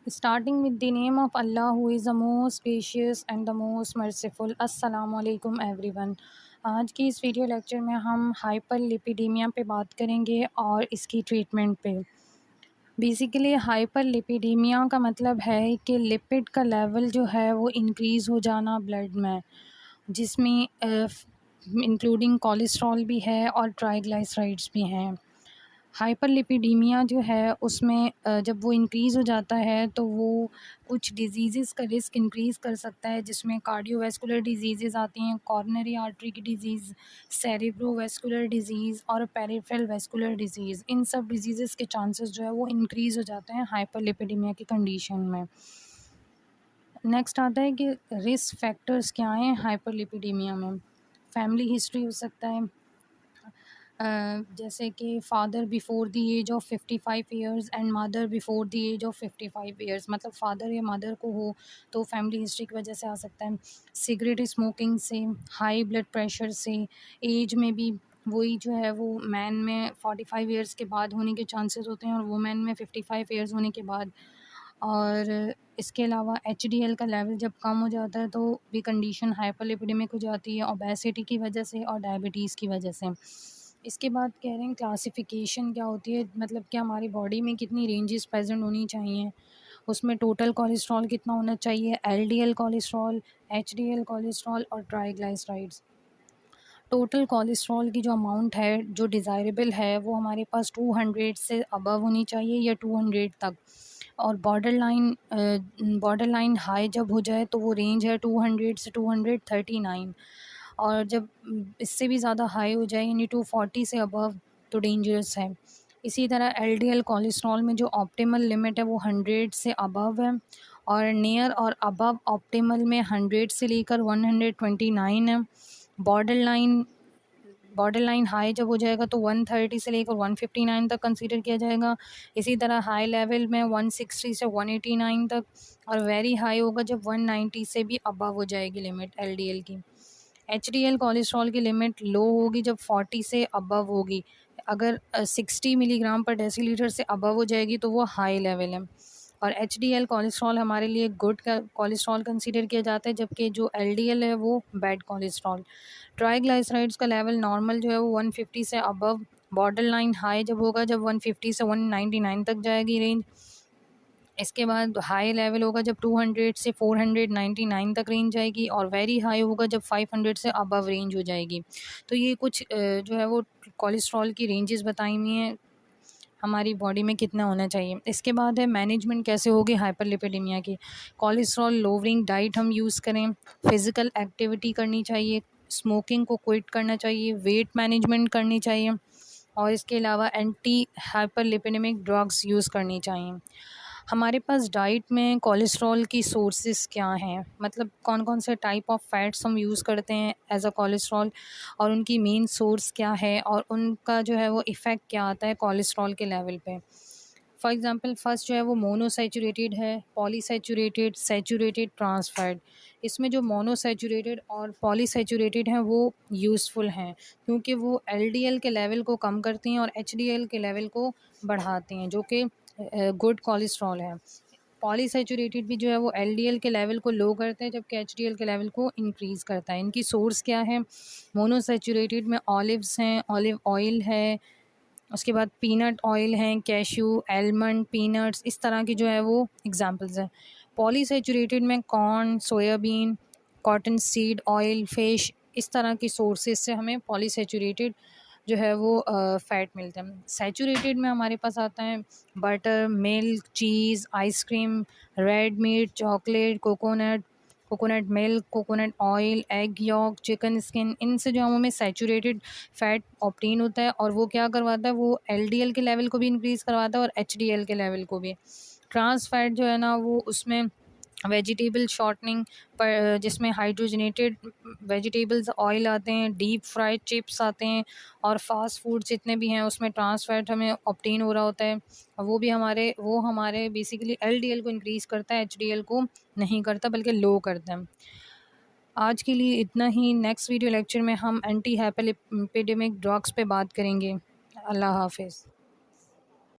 Starting with the name of Allah who is the most gracious and the most merciful. अस्सलाम वालेकुम everyone. आज की इस video lecture में हम हाइपरलिपिडीमिया पे बात करेंगे और इसकी ट्रीटमेंट पे। बेसिकली हाइपरलिपिडीमिया का मतलब है कि लिपिड का लेवल जो है वो इंक्रीज़ हो जाना ब्लड में, जिसमें इंक्लूडिंग कोलेस्ट्रॉल भी है और ट्राइग्लिसराइड्स भी हैं। हाइपरलिपिडीमिया जो है उसमें जब वो इंक्रीज़ हो जाता है तो वो कुछ डिजीज़ का रिस्क इंक्रीज़ कर सकता है, जिसमें कार्डियोवैस्कुलर डिजीज़ आती हैं, कॉरोनरी आर्टरी की डिज़ीज़, सेरेब्रोवैस्कुलर डिज़ीज़ और पेरिफेरल वैस्कुलर डिज़ीज़। इन सब डिजीज़ के चांसेस जो है वो इंक्रीज़ हो जाते हैं हाइपरलिपिडीमिया की कंडीशन में। नेक्स्ट आता है कि रिस्क फैक्टर्स क्या हैं हाइपरलिपिडीमिया में। फैमिली हिस्ट्री हो सकता है, जैसे कि father before the age of 55 years and mother before the age of 55 years, मतलब फ़ादर या मदर को हो तो फैमिली हिस्ट्री की वजह से आ सकता है। सिगरेट स्मोकिंग से, हाई ब्लड प्रेशर से, एज में भी वही जो है वो मैन में 45 ईयर्स के बाद होने के चांसेस होते हैं और वुमेन में 55 ईयर्स होने के बाद। और इसके अलावा एचडीएल का लेवल जब कम हो जाता है तो भी कंडीशन हाइपरलिपिडेमिक हो जाती है, ओबेसिटी की वजह से और डायबिटीज़ की वजह से। इसके बाद कह रहे हैं क्लासिफ़िकेशन क्या होती है, मतलब कि हमारी बॉडी में कितनी रेंजेस प्रेजेंट होनी चाहिए, उसमें टोटल कोलेस्ट्रॉल कितना होना चाहिए, एलडीएल कोलेस्ट्रॉल, एचडीएल कोलेस्ट्रॉल और ट्राइग्लिसराइड्स। टोटल कोलेस्ट्रॉल की जो अमाउंट है जो डिज़ायरेबल है वो हमारे पास 200 से अबव होनी चाहिए या 200 तक, और बॉर्डर लाइन हाई जब हो जाए तो वो रेंज है 200 से 239, और जब इससे भी ज़्यादा हाई हो जाए यानी 240 से अबव तो डेंजरस है। इसी तरह एलडीएल कोलेस्ट्रॉल में जो ऑप्टिमल लिमिट है वो 100 से अबव है, और नियर और अबव ऑप्टिमल में 100 से लेकर 129 है। बॉर्डर लाइन हाई जब हो जाएगा तो 130 से लेकर 159 तक कंसीडर किया जाएगा। इसी तरह हाई लेवल में 160 से 189 तक, और वेरी हाई होगा जब 190 से भी अबव हो जाएगी लिमिट एलडीएल की। एचडीएल कोलेस्ट्रॉल की लिमिट लो होगी जब 40 से अबव होगी। अगर 60 मिलीग्राम पर डेसीलीटर से अबव हो जाएगी तो वो हाई लेवल है, और एचडीएल कोलेस्ट्रॉल हमारे लिए गुड कोलेस्ट्रॉल कंसीडर किया जाता है, जबकि जो एलडीएल है वो बैड कोलेस्ट्रॉल। ट्राइग्लिसराइड्स का लेवल नॉर्मल जो है वो 150 से अबव, बॉर्डर लाइन हाई जब होगा जब 150 से 199 तक जाएगी रेंज। इसके बाद हाई लेवल होगा जब 200 से 499 तक रेंज जाएगी, और वेरी हाई होगा जब 500 से अबव रेंज हो जाएगी। तो ये कुछ जो है वो कोलेस्ट्रॉल की रेंजेस बताई हुई हैं हमारी बॉडी में कितना होना चाहिए। इसके बाद है मैनेजमेंट कैसे होगी हाइपरलिपिडेमिया की। कोलेस्ट्रॉल लोअरिंग डाइट हम यूज़ करें, फिज़िकल एक्टिविटी करनी चाहिए, स्मोकिंग को क्विट करना चाहिए, वेट मैनेजमेंट करनी चाहिए, और इसके अलावा एंटी हाइपरलिपिडेमिक ड्रग्स यूज़ करनी चाहिए। हमारे पास डाइट में कोलेस्ट्रॉल की सोर्सेस क्या हैं, मतलब कौन कौन से टाइप ऑफ फैट्स हम यूज़ करते हैं एज अ कोलेस्ट्रॉल, और उनकी मेन सोर्स क्या है और उनका जो है वो इफ़ेक्ट क्या आता है कोलेस्ट्रॉल के लेवल पे। फॉर एग्ज़ाम्पल फर्स्ट जो है वो मोनोसैचुरेटेड है, पॉलीसैचुरेटेड, सैचुरेटेड, ट्रांस फैट। इसमें जो मोनोसैचुरेटेड और पॉलीसैचुरेटेड हैं वो यूज़फुल हैं, क्योंकि वो एलडीएल के लेवल को कम करती हैं और एचडीएल के लेवल को बढ़ाती हैं, जो कि गुड कोलेस्ट्रॉल है। पॉलीसैचुरेटेड भी जो है वो एलडीएल के लेवल को लो करता है, जबकि एचडीएल के लेवल को इंक्रीज़ करता है। इनकी सोर्स क्या है, मोनोसैचुरेटेड में ऑलिव्स हैं, ऑलिव ऑयल है, उसके बाद पीनट ऑयल हैं, कैश्यू, आलमंड, पीनट्स, इस तरह की जो है वो एग्जांपल्स हैं। पॉलीसैचुरेटेड में corn, soybean, cotton seed oil, fish, इस तरह की सोर्सेज से हमें पॉलीसैचुरेटेड जो है वो फ़ैट मिलता है। सैचुरेटेड में हमारे पास आता है butter, milk, cheese, ice cream, red meat, chocolate, coconut milk, coconut oil, egg yolk, chicken skin, इनसे जो हमें सैचुरेटेड फ़ैट ऑब्टेन होता है, और वो क्या करवाता है, वो एलडीएल के लेवल को भी इंक्रीज़ करवाता है और एचडीएल के लेवल को भी। ट्रांस फैट जो है ना वो उसमें वेजिटेबल शॉर्टनिंग पर, जिसमें हाइड्रोजनेटेड वेजिटेबल्स ऑयल आते हैं, डीप फ्राइड चिप्स आते हैं, और फास्ट फूड जितने भी हैं उसमें ट्रांस फैट हमें ऑब्टेन हो रहा होता है, और वो हमारे बेसिकली एलडीएल को इंक्रीज़ करता है, एचडीएल को नहीं करता बल्कि लो करता है। आज के लिए इतना ही। नेक्स्ट वीडियो लेक्चर में हम एंटी हाइपरलिपिडेमिक ड्रग्स पे बात करेंगे। अल्लाह हाफ़िज़।